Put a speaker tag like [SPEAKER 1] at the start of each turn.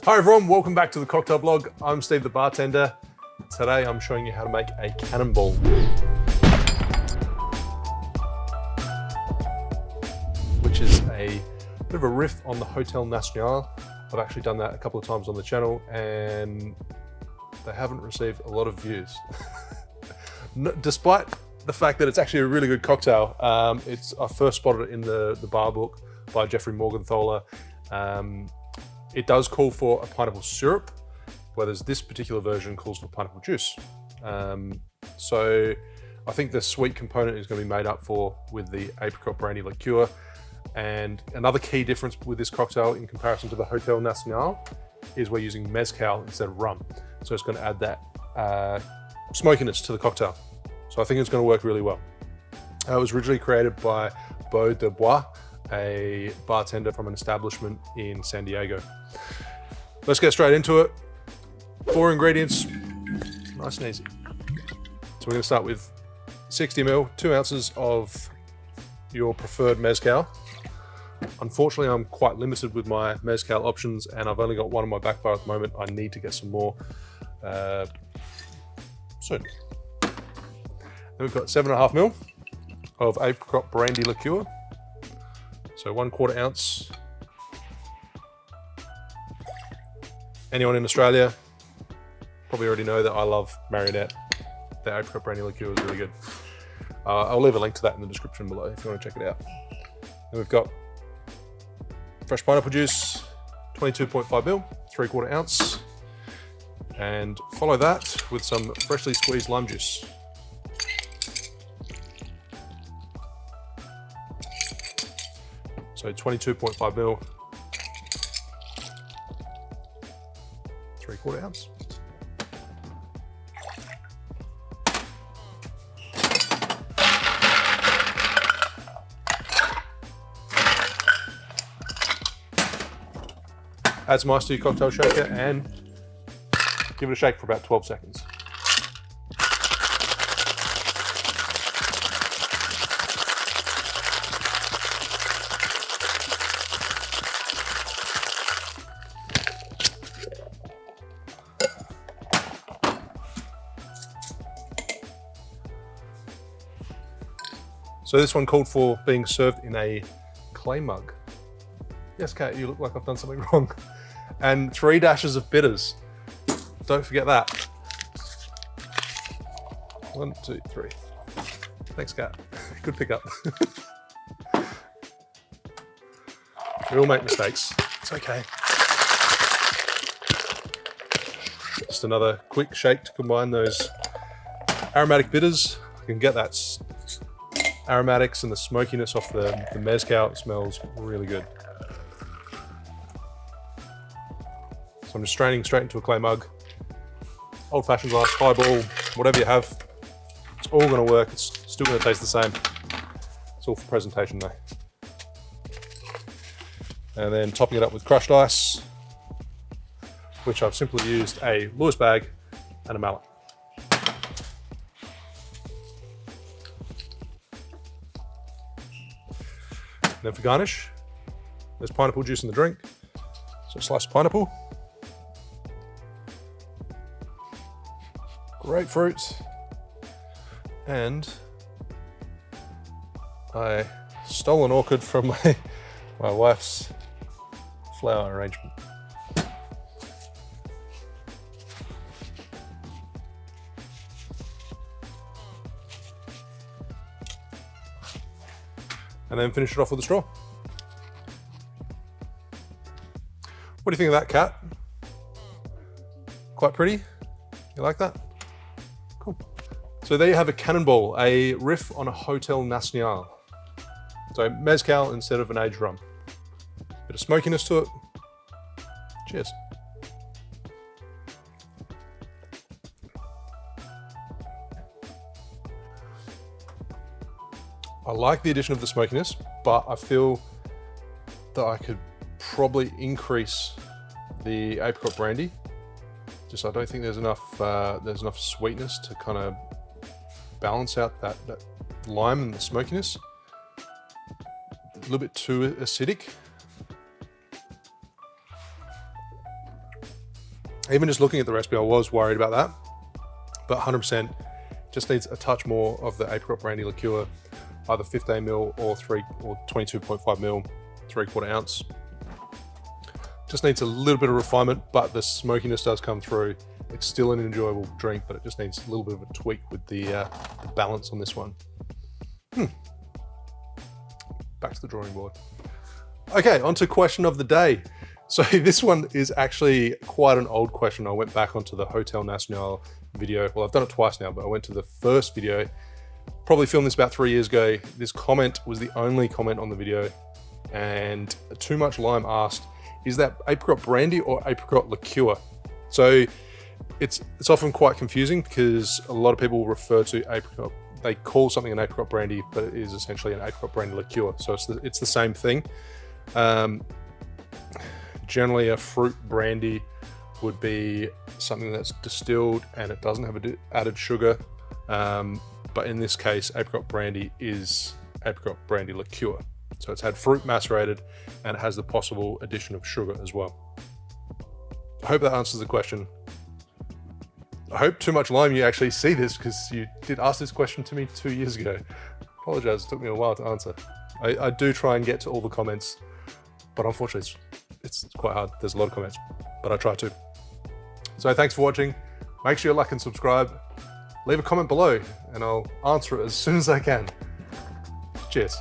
[SPEAKER 1] Hi everyone, welcome back to the Cocktail Blog. I'm Steve the bartender. Today I'm showing you how to make a Cannonball. Which is a bit of a riff on the Hotel Nacional. I've actually done that a couple of times on the channel and they haven't received a lot of views. Despite the fact that it's actually a really good cocktail. I first spotted it in the bar book by Jeffrey Morgenthaler. It does call for a pineapple syrup, whereas this particular version calls for pineapple juice. So I think the sweet component is going to be made up for with the Apricot brandy liqueur. And another key difference with this cocktail in comparison to the Hotel Nacional is we're using mezcal instead of rum. So it's going to add that smokiness to the cocktail. So I think it's going to work really well. It was originally created by Beau de Bois, a bartender from an establishment in San Diego. Let's get straight into it. 4 ingredients, nice and easy. So we're going to start with 60 ml, 2 ounces of your preferred mezcal. Unfortunately, I'm quite limited with my mezcal options and I've only got one on my back bar at the moment. I need to get some more soon. Then we've got 7.5 ml of Apricot brandy liqueur. So 1/4 ounce. Anyone in Australia probably already know that I love Marionette. The Apricot brandy liqueur is really good. I'll leave a link to that in the description below if you want to check it out. Then we've got fresh pineapple juice, 22.5 ml, 3/4 ounce. And follow that with some freshly squeezed lime juice. So 22.5 ml, 3/4 ounce. Add some ice to your cocktail shaker and give it a shake for about 12 seconds. So this one called for being served in a clay mug. Yes, Kat, you look like I've done something wrong. And 3 dashes of bitters. Don't forget that. 1, 2, 3. Thanks, Kat. Good pickup. We all make mistakes. It's okay. Just another quick shake to combine those aromatic bitters. I can get that aromatics and the smokiness off the mezcal. It smells really good. So I'm just straining straight into a clay mug. Old-fashioned glass, highball, whatever you have. It's all going to work. It's still going to taste the same. It's all for presentation though. And then topping it up with crushed ice, which I've simply used a Lewis bag and a mallet. And then for garnish, there's pineapple juice in the drink. So sliced pineapple. Grapefruit. And I stole an orchid from my wife's flower arrangement. And then finish it off with a straw. What do you think of that, Kat? Quite pretty? You like that? Cool. So there you have a Cannonball, a riff on a Hotel Nacional. So mezcal instead of an aged rum. Bit of smokiness to it. Cheers. I like the addition of the smokiness, but I feel that I could probably increase the apricot brandy. Just I don't think there's enough sweetness to kind of balance out that lime and the smokiness. A little bit too acidic. Even just looking at the recipe, I was worried about that, but 100% just needs a touch more of the apricot brandy liqueur, either 15 ml or 22.5 ml, 3/4 ounce. Just needs a little bit of refinement, but the smokiness does come through. It's still an enjoyable drink, but it just needs a little bit of a tweak with the balance on this one. Back to the drawing board. Okay, on to question of the day. So this one is actually quite an old question. I went back onto the Hotel Nacional video. Well, I've done it twice now, but I went to the first video, probably filmed this about 3 years ago. This comment was the only comment on the video, and Too Much Lime asked, is that apricot brandy or apricot liqueur? So it's often quite confusing because a lot of people refer to apricot, they call something an apricot brandy, but it is essentially an apricot brandy liqueur. So it's the same thing. Generally a fruit brandy would be something that's distilled and it doesn't have added sugar. But in this case, apricot brandy is apricot brandy liqueur. So it's had fruit macerated and it has the possible addition of sugar as well. I hope that answers the question. I hope Too Much Lime you actually see this, because you did ask this question to me 2 years ago. Apologize, it took me a while to answer. I do try and get to all the comments, but unfortunately it's quite hard. There's a lot of comments, but I try to. So thanks for watching. Make sure you like and subscribe. Leave a comment below and I'll answer it as soon as I can. Cheers.